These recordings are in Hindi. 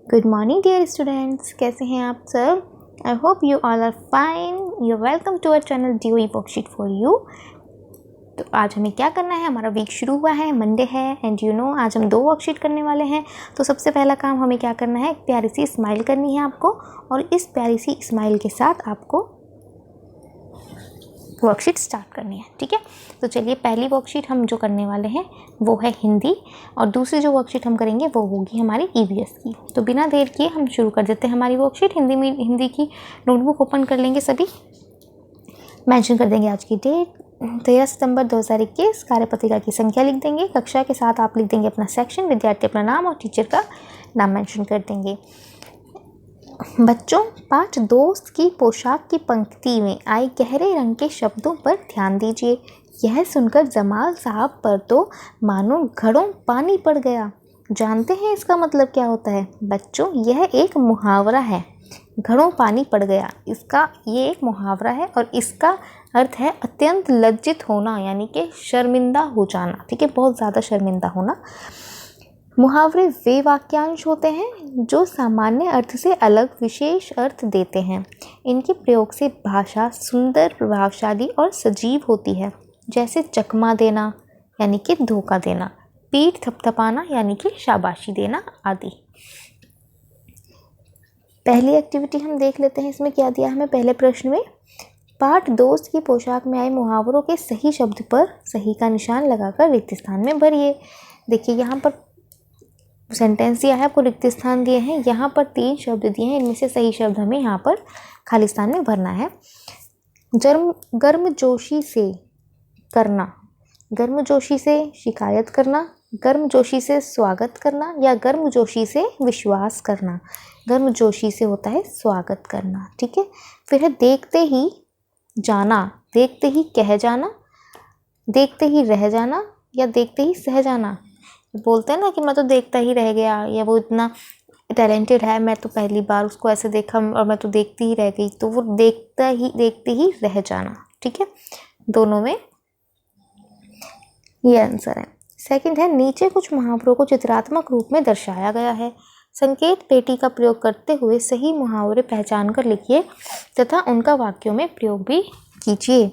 गुड मॉर्निंग डियर स्टूडेंट्स, कैसे हैं आप सब। I hope you all are fine. You welcome to our channel DOE worksheet for you. तो आज हमें क्या करना है, हमारा वीक शुरू हुआ है, मंडे है एंड आज हम 2 वर्कशीट करने वाले हैं। तो सबसे पहला काम हमें क्या करना है, एक प्यारी सी स्माइल करनी है आपको, और इस प्यारी सी स्माइल के साथ आपको वर्कशीट स्टार्ट करनी है। ठीक है, तो चलिए पहली वर्कशीट हम जो करने वाले हैं वो है हिंदी, और दूसरी जो वर्कशीट हम करेंगे वो होगी हमारी EVS की। तो बिना देर किए हम शुरू कर देते हैं हमारी वर्कशीट। हिंदी की नोटबुक ओपन कर लेंगे, सभी मेंशन कर देंगे आज की डेट 13 सितंबर 2021। कार्यपत्रिका की संख्या लिख देंगे, कक्षा के साथ आप लिख देंगे अपना सेक्शन, विद्यार्थी अपना नाम और टीचर का नाम मेंशन कर देंगे। बच्चों, पाठ दोस्त की पोशाक की पंक्ति में आए गहरे रंग के शब्दों पर ध्यान दीजिए। यह सुनकर जमाल साहब पर तो मानो घड़ों पानी पड़ गया। जानते हैं इसका मतलब क्या होता है? बच्चों, यह एक मुहावरा है। घड़ों पानी पड़ गया, ये एक मुहावरा है और इसका अर्थ है अत्यंत लज्जित होना, यानी कि शर्मिंदा हो जाना। ठीक है, बहुत ज़्यादा शर्मिंदा होना। मुहावरे वे वाक्यांश होते हैं जो सामान्य अर्थ से अलग विशेष अर्थ देते हैं। इनके प्रयोग से भाषा सुंदर, प्रभावशाली और सजीव होती है, जैसे चकमा देना यानी कि धोखा देना, पीठ थपथपाना यानी कि शाबाशी देना आदि। पहली एक्टिविटी हम देख लेते हैं, इसमें क्या दिया हमें पहले प्रश्न में। पाठ दोस्त की पोशाक में आए मुहावरों के सही शब्द पर सही का निशान लगाकर रिक्त स्थान में भरिए। देखिए यहाँ पर सेंटेंस दिया है, आपको रिक्त स्थान दिए हैं, यहाँ पर 3 शब्द दिए हैं, इनमें से सही शब्द हमें यहाँ पर खाली स्थान में भरना है। गर्मजोशी से करना, गर्मजोशी से शिकायत करना, गर्मजोशी से स्वागत करना या गर्मजोशी से विश्वास करना। गर्मजोशी से होता है स्वागत करना। ठीक है, फिर है देखते ही जाना, देखते ही कह जाना, देखते ही रह जाना या देखते ही सह जाना। बोलते हैं ना कि मैं तो देखता ही रह गया, या वो इतना टैलेंटेड है, मैं तो पहली बार उसको ऐसे देखा और मैं तो देखती ही रह गई, तो वो देखते ही रह जाना। ठीक है, दोनों में ये आंसर है। सेकंड है, नीचे कुछ मुहावरों को चित्रात्मक रूप में दर्शाया गया है। संकेत पेटी का प्रयोग करते हुए सही मुहावरे पहचान कर लिखिए तथा उनका वाक्यों में प्रयोग भी कीजिए।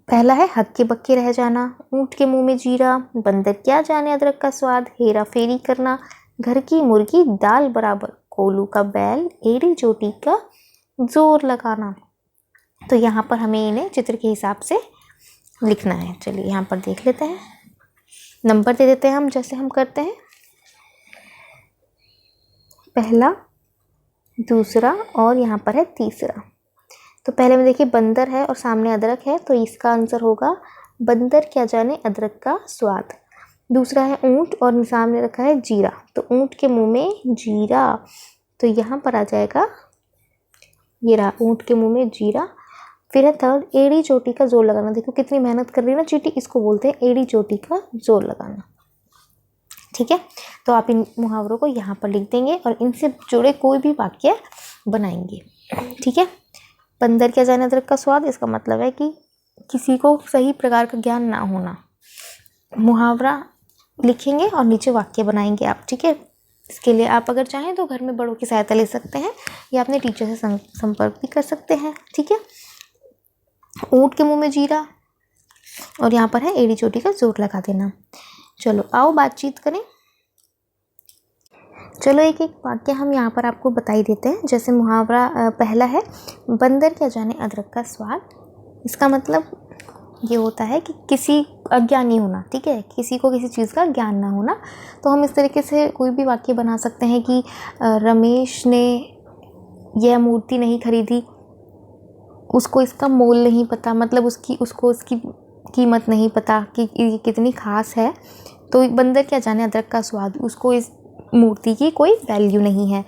पहला है हक्के बक्के रह जाना, ऊँट के मुंह में जीरा, बंदर क्या जाने अदरक का स्वाद, हेरा फेरी करना, घर की मुर्गी दाल बराबर, कोलू का बैल, एड़ी चोटी का जोर लगाना। तो यहाँ पर हमें इन्हें चित्र के हिसाब से लिखना है। चलिए यहाँ पर देख लेते हैं, नंबर दे देते हैं हम जैसे हम करते हैं, पहला, दूसरा और यहाँ पर है तीसरा। तो पहले में देखिए बंदर है और सामने अदरक है, तो इसका आंसर होगा बंदर क्या जाने अदरक का स्वाद। दूसरा है ऊँट और सामने रखा है जीरा, तो ऊँट के मुंह में जीरा, तो यहाँ पर आ जाएगा ये रहा ऊँट के मुंह में जीरा। फिर है थर्ड, एड़ी चोटी का जोर लगाना। देखो कितनी मेहनत कर रही है ना चींटी, इसको बोलते हैं एड़ी चोटी का जोर लगाना। ठीक है, तो आप इन मुहावरों को यहाँ पर लिख देंगे और इनसे जुड़े कोई भी वाक्य बनाएंगे। ठीक है, बंदर क्या जाने अदरक का स्वाद, इसका मतलब है कि किसी को सही प्रकार का ज्ञान ना होना। मुहावरा लिखेंगे और नीचे वाक्य बनाएंगे आप। ठीक है, इसके लिए आप अगर चाहें तो घर में बड़ों की सहायता ले सकते हैं या अपने टीचर से संपर्क भी कर सकते हैं। ठीक है, ऊँट के मुंह में जीरा और यहाँ पर है एड़ी चोटी का जोर लगा देना। चलो आओ बातचीत करें। चलो एक एक वाक्य हम यहाँ पर आपको बता ही देते हैं। जैसे मुहावरा पहला है, बंदर क्या जाने अदरक का स्वाद। इसका मतलब ये होता है कि किसी अज्ञानी होना। ठीक है, किसी को किसी चीज़ का ज्ञान ना होना। तो हम इस तरीके से कोई भी वाक्य बना सकते हैं कि रमेश ने यह मूर्ति नहीं खरीदी, उसको इसका मोल नहीं पता, मतलब उसको इसकी कीमत नहीं पता कि ये कितनी ख़ास है। तो बंदर क्या जाने अदरक का स्वाद, उसको इस मूर्ति की कोई वैल्यू नहीं है।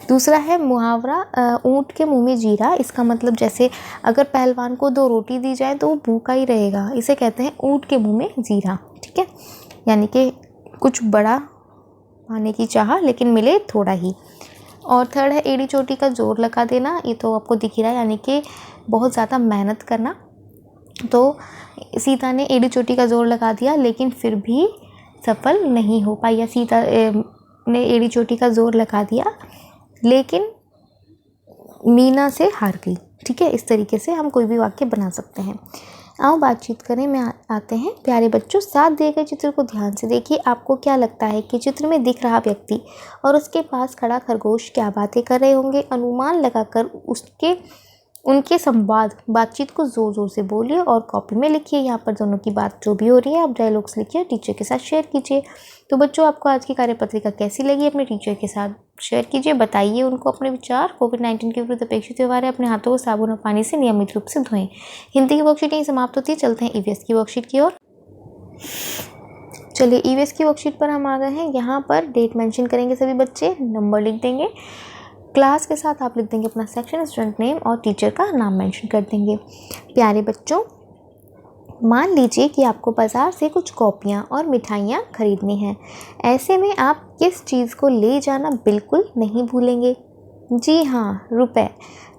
दूसरा है मुहावरा ऊँट के मुंह में जीरा। इसका मतलब जैसे अगर पहलवान को 2 रोटी दी जाए तो वो भूखा ही रहेगा, इसे कहते हैं ऊँट के मुंह में जीरा। ठीक है, यानी कि कुछ बड़ा पाने की चाह लेकिन मिले थोड़ा ही। और थर्ड है एड़ी चोटी का जोर लगा देना। ये तो आपको दिख ही रहा है, यानी कि बहुत ज़्यादा मेहनत करना। तो सीता ने एड़ी चोटी का जोर लगा दिया लेकिन फिर भी सफल नहीं हो पाई, या सीता ने एड़ी चोटी का जोर लगा दिया लेकिन मीना से हार गई। ठीक है, इस तरीके से हम कोई भी वाक्य बना सकते हैं। आओ बातचीत करें में आते हैं। प्यारे बच्चों, साथ दिए गए चित्र को ध्यान से देखिए। आपको क्या लगता है कि चित्र में दिख रहा व्यक्ति और उसके पास खड़ा खरगोश क्या बातें कर रहे होंगे? अनुमान लगाकर उनके संवाद बातचीत को ज़ोर ज़ोर से बोलिए और कॉपी में लिखिए। यहाँ पर दोनों की बात जो भी हो रही है आप डायलॉग्स लिखिए, टीचर के साथ शेयर कीजिए। तो बच्चों, आपको आज की कार्यपत्रिका कैसी लगी अपने टीचर के साथ शेयर कीजिए, बताइए उनको अपने विचार। कोविड-19 के विरुद्ध अपेक्षित व्यवहार है, अपने हाथों को साबुन और पानी से नियमित रूप से धोएं। हिंदी की वर्कशीट यहीं समाप्त होती है। चलते हैं ईवीएस की वर्कशीट की ओर। चलिए, ईवीएस की वर्कशीट पर हम आ गए हैं। यहाँ पर डेट मेंशन करेंगे सभी बच्चे, नंबर लिख देंगे, क्लास के साथ आप लिख देंगे अपना सेक्शन, स्टूडेंट नेम और टीचर का नाम मेंशन कर देंगे। प्यारे बच्चों, मान लीजिए कि आपको बाज़ार से कुछ कॉपियाँ और मिठाइयाँ खरीदनी हैं। ऐसे में आप किस चीज़ को ले जाना बिल्कुल नहीं भूलेंगे? जी हाँ, रुपए।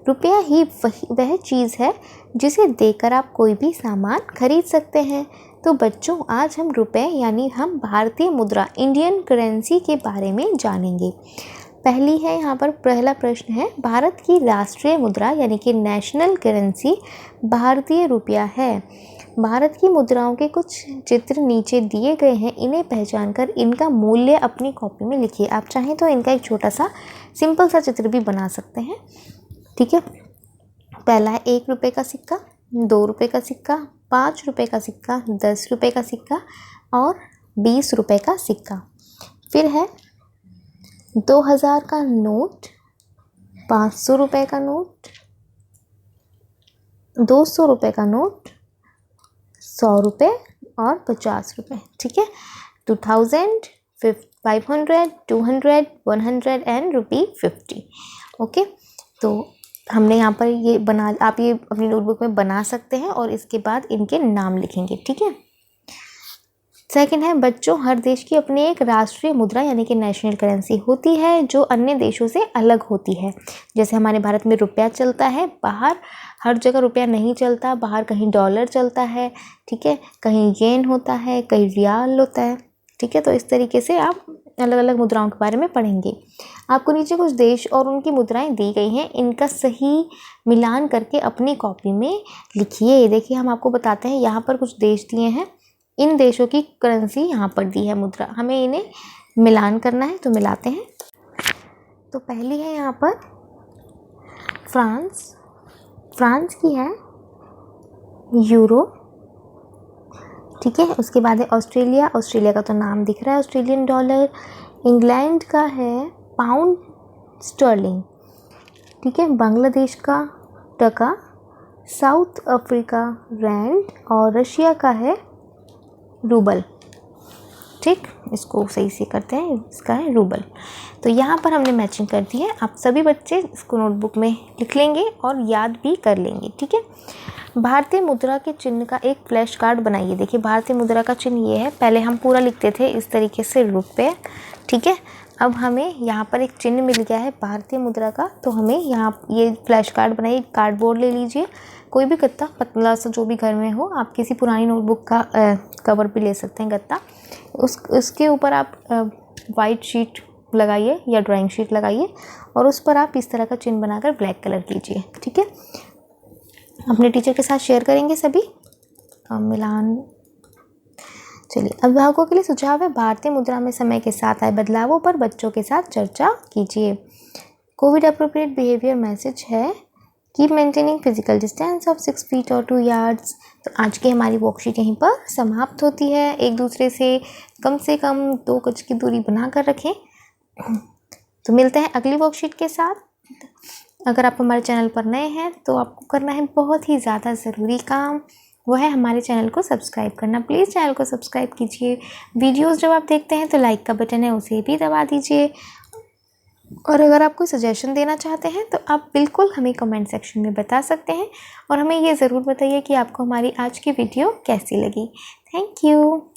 रुपया ही वह चीज़ है जिसे देकर आप कोई भी सामान खरीद सकते हैं। तो बच्चों, आज हम रुपए यानी हम भारतीय मुद्रा, इंडियन करेंसी के बारे में जानेंगे। पहली है, यहाँ पर पहला प्रश्न है, भारत की राष्ट्रीय मुद्रा यानी कि नेशनल करेंसी भारतीय रुपया है। भारत की मुद्राओं के कुछ चित्र नीचे दिए गए हैं, इन्हें पहचानकर इनका मूल्य अपनी कॉपी में लिखिए। आप चाहें तो इनका एक छोटा सा सिंपल सा चित्र भी बना सकते हैं। ठीक है, पहला है 1 रुपये का सिक्का, 2 रुपये का सिक्का, 5 रुपये का सिक्का, 10 रुपये का सिक्का और 20 रुपये का सिक्का। फिर है 2000 का नोट, 500 रुपये का नोट, 200 रुपये का नोट, 100 रुपये और 50 रुपये। ठीक है, 2000, 500, 200, 100 एंड ₹50। ओके, तो हमने यहाँ पर ये आप ये अपनी नोटबुक में बना सकते हैं और इसके बाद इनके नाम लिखेंगे। ठीक है, सेकंड है, बच्चों, हर देश की अपनी एक राष्ट्रीय मुद्रा यानी कि नेशनल करेंसी होती है जो अन्य देशों से अलग होती है। जैसे हमारे भारत में रुपया चलता है, बाहर हर जगह रुपया नहीं चलता, बाहर कहीं डॉलर चलता है। ठीक है, कहीं येन होता है, कहीं रियाल होता है। ठीक है, तो इस तरीके से आप अलग अलग मुद्राओं के बारे में पढ़ेंगे। आपको नीचे कुछ देश और उनकी मुद्राएं दी गई हैं, इनका सही मिलान करके अपनी कॉपी में लिखिए। देखिए, हम आपको बताते हैं, यहाँ पर कुछ देश दिए हैं, इन देशों की करेंसी यहाँ पर दी है मुद्रा, हमें इन्हें मिलान करना है, तो मिलाते हैं। तो पहली है यहाँ पर फ्रांस की है यूरो। ठीक है, उसके बाद है ऑस्ट्रेलिया का तो नाम दिख रहा है, ऑस्ट्रेलियन डॉलर। इंग्लैंड का है पाउंड स्टर्लिंग। ठीक है, बांग्लादेश का टका, साउथ अफ्रीका रैंड और रशिया का है रूबल। ठीक, इसको सही से करते हैं, इसका है रूबल। तो यहाँ पर हमने मैचिंग कर दी है। आप सभी बच्चे इसको नोटबुक में लिख लेंगे और याद भी कर लेंगे। ठीक है, भारतीय मुद्रा के चिन्ह का एक फ्लैश कार्ड बनाइए। देखिए, भारतीय मुद्रा का चिन्ह ये है, पहले हम पूरा लिखते थे इस तरीके से रुपये। ठीक है, अब हमें यहाँ पर एक चिन्ह मिल गया है भारतीय मुद्रा का, तो हमें यहाँ ये फ्लैश कार्ड बनाइए। कार्डबोर्ड ले लीजिए, कोई भी गत्ता पतला सा जो भी घर में हो, आप किसी पुरानी नोटबुक का कवर भी ले सकते हैं गत्ता। उसके ऊपर आप वाइट शीट लगाइए या ड्राइंग शीट लगाइए और उस पर आप इस तरह का चिन्ह बनाकर ब्लैक कलर कीजिए। ठीक है, अपने टीचर के साथ शेयर करेंगे सभी मिलान। चलिए, अभिभावकों के लिए सुझाव है, भारतीय मुद्रा में समय के साथ आए बदलावों पर बच्चों के साथ चर्चा कीजिए। कोविड अप्रोप्रिएट बिहेवियर मैसेज है, keep maintaining physical distance of 6 feet और 2 यार्ड्स। तो आज की हमारी वर्कशीट यहीं पर समाप्त होती है। एक दूसरे से कम 2 गज की दूरी बना कर रखें। तो मिलते हैं अगली वर्कशीट के साथ। अगर आप हमारे चैनल पर नए हैं तो आपको करना है बहुत ही ज़्यादा ज़रूरी काम, वो है हमारे चैनल को सब्सक्राइब करना। प्लीज़ चैनल को सब्सक्राइब कीजिए। वीडियोस जब आप देखते हैं तो लाइक का बटन है, उसे भी दबा दीजिए। और अगर आप कोई सजेशन देना चाहते हैं तो आप बिल्कुल हमें कमेंट सेक्शन में बता सकते हैं और हमें ये ज़रूर बताइए कि आपको हमारी आज की वीडियो कैसी लगी। Thank you.